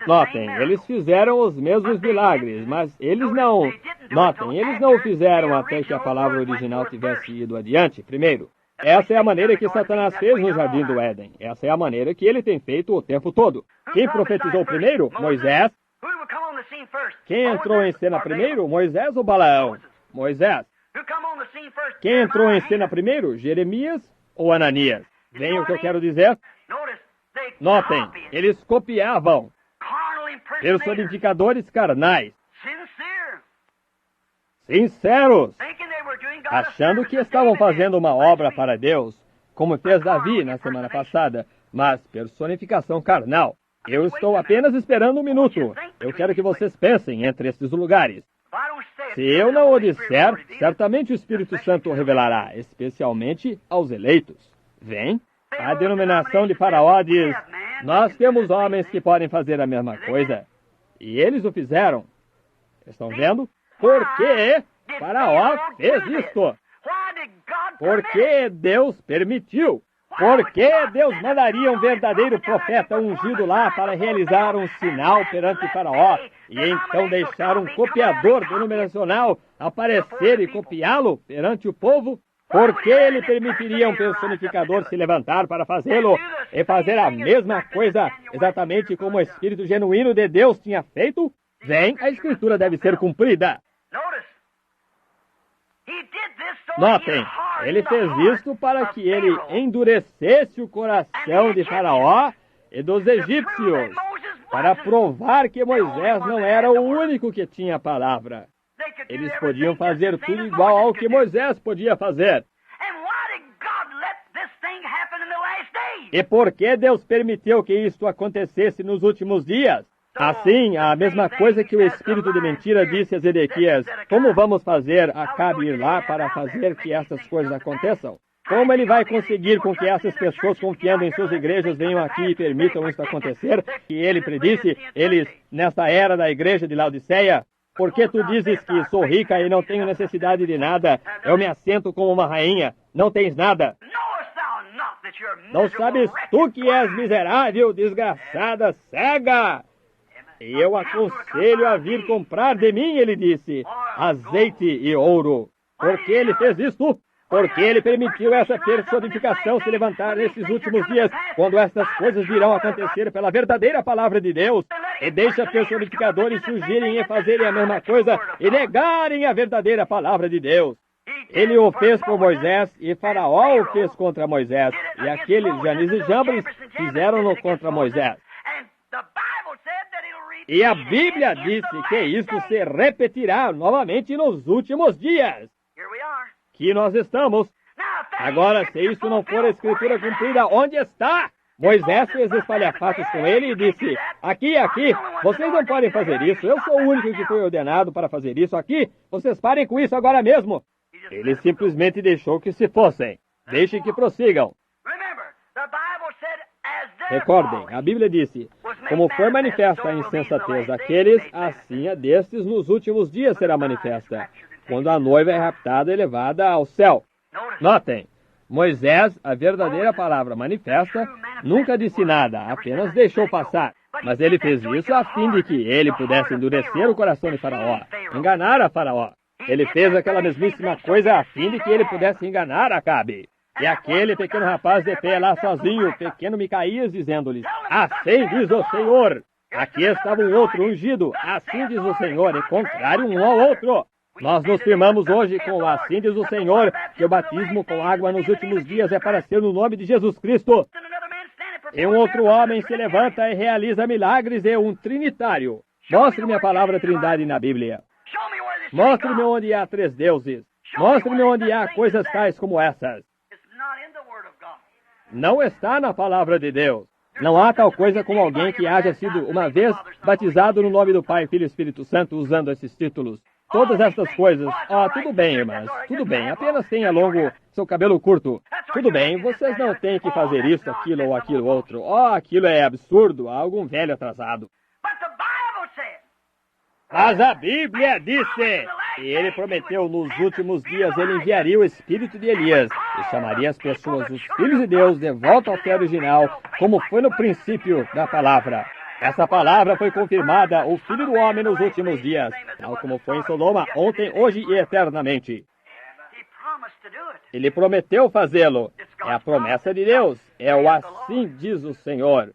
Notem, eles fizeram os mesmos milagres, mas eles não... Notem, eles não o fizeram até que a palavra original tivesse ido adiante primeiro. Essa é a maneira que Satanás fez no Jardim do Éden. Essa é a maneira que ele tem feito o tempo todo. Quem profetizou primeiro? Moisés. Quem entrou em cena primeiro? Moisés ou Balaão? Moisés. Quem entrou em cena primeiro? Jeremias ou Ananias? Veem o que eu quero dizer? Notem, eles copiavam personificadores carnais, sinceros, achando que estavam fazendo uma obra para Deus, como fez Davi na semana passada, mas personificação carnal. Eu estou apenas esperando um minuto. Eu quero que vocês pensem entre esses lugares. Se eu não o disser, certamente o Espírito Santo o revelará, especialmente aos eleitos. Vem, a denominação de Faraó diz, nós temos homens que podem fazer a mesma coisa. E eles o fizeram. Estão vendo? Por que Faraó fez isto? Por que Deus permitiu? Por que Deus mandaria um verdadeiro profeta ungido lá para realizar um sinal perante Faraó e então deixar um copiador denominacional aparecer e copiá-lo perante o povo? Por que ele permitiria um personificador se levantar para fazê-lo e fazer a mesma coisa exatamente como o Espírito genuíno de Deus tinha feito? Vem, a Escritura deve ser cumprida. Notem, ele fez isto para que ele endurecesse o coração de Faraó e dos egípcios, para provar que Moisés não era o único que tinha a palavra. Eles podiam fazer tudo igual ao que Moisés podia fazer. E por que Deus permitiu que isto acontecesse nos últimos dias? Assim, a mesma coisa que o espírito de mentira disse a Zedequias, como vamos fazer Acabe ir lá para fazer que essas coisas aconteçam? Como ele vai conseguir com que essas pessoas confiando em suas igrejas venham aqui e permitam isso acontecer? E ele predisse, eles, nesta era da igreja de Laodiceia, porque tu dizes que sou rica e não tenho necessidade de nada, eu me assento como uma rainha, não tens nada. Não sabes tu que és miserável, desgraçada, cega? E eu aconselho a vir comprar de mim, ele disse, azeite e ouro. Por que ele fez isto? Porque ele permitiu essa personificação se levantar nesses últimos dias, quando estas coisas virão acontecer pela verdadeira palavra de Deus, e deixa personificadores surgirem e fazerem a mesma coisa e negarem a verdadeira palavra de Deus. Ele o fez por Moisés, e Faraó o fez contra Moisés, e aqueles Janis e Jambres fizeram-no contra Moisés. E a Bíblia disse que isso se repetirá novamente nos últimos dias. Que nós estamos. Agora, se isso não for a Escritura cumprida, onde está? Moisés fez espalhafatos com ele e disse, aqui, vocês não podem fazer isso, eu sou o único que foi ordenado para fazer isso aqui, vocês parem com isso agora mesmo. Ele simplesmente deixou que se fossem. Deixem que prossigam. Recordem, a Bíblia disse, como foi manifesta a insensatez daqueles, assim a destes nos últimos dias será manifesta, quando a noiva é raptada e levada ao céu. Notem, Moisés, a verdadeira palavra manifesta, nunca disse nada, apenas deixou passar. Mas ele fez isso a fim de que ele pudesse endurecer o coração de Faraó, enganar a Faraó. Ele fez aquela mesmíssima coisa a fim de que ele pudesse enganar Acabe. E aquele pequeno rapaz de pé lá sozinho, pequeno Micaías, dizendo-lhes, assim diz o Senhor. Aqui estava um outro ungido, assim diz o Senhor, e contrário um ao outro. Nós nos firmamos hoje com o assim diz o Senhor, que o batismo com água nos últimos dias é para ser no nome de Jesus Cristo. E um outro homem se levanta e realiza milagres e um trinitário. Mostre-me a palavra trindade na Bíblia. Mostre-me onde há três deuses. Mostre-me onde há coisas tais como essas. Não está na palavra de Deus. Não há tal coisa como alguém que haja sido uma vez batizado no nome do Pai, Filho e Espírito Santo usando esses títulos. Todas essas coisas. Tudo bem, irmãs. Tudo bem. Apenas tenha longo seu cabelo curto. Tudo bem. Vocês não têm que fazer isso, aquilo ou aquilo outro. Aquilo é absurdo. Há algum velho atrasado. Mas a Bíblia disse, e ele prometeu nos últimos dias, ele enviaria o espírito de Elias e chamaria as pessoas, os filhos de Deus, de volta ao pé original, como foi no princípio da palavra. Essa palavra foi confirmada, o Filho do Homem nos últimos dias, tal como foi em Sodoma, ontem, hoje e eternamente. Ele prometeu fazê-lo. É a promessa de Deus. É o assim diz o Senhor.